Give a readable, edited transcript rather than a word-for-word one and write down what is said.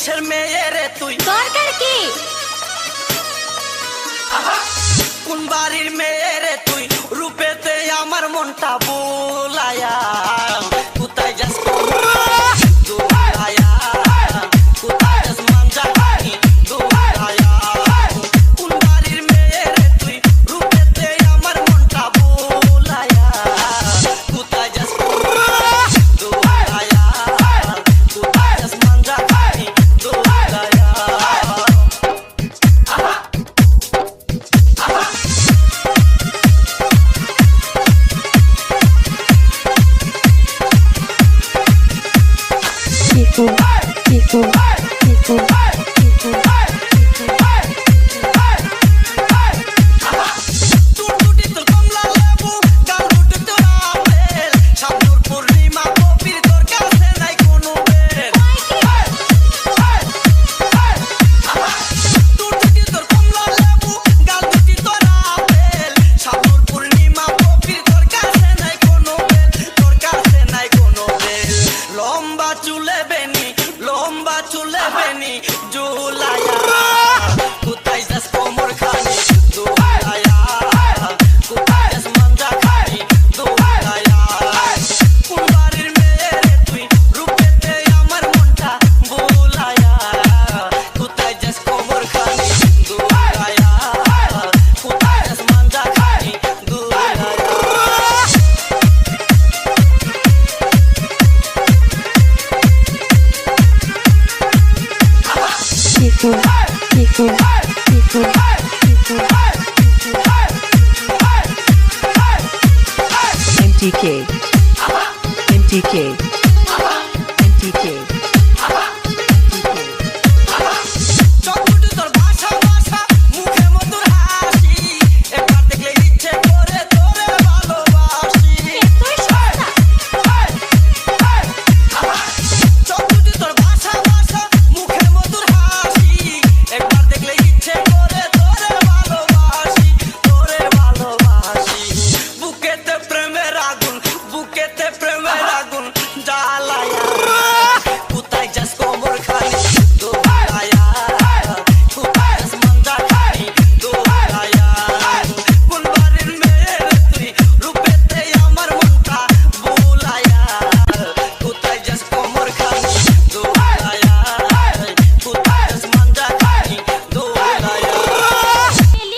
দেশের মেয়ে রে তুই দরকার কি কোন বাড়ির মেয়ে রে তুই রূপেতে আমার মনটা বুলায়া কোথায় যাস দুলায়া কোথায় যাস মাঞ্জা খানি দুলায়া কোন বাড়ির মেয়ে রে তুই রূপেতে আমার মনটা বুলায়া কোথায় যাস দুলায়া কোথায় যাস মাঞ্জা খানি দুলায়া MTK MTK MTK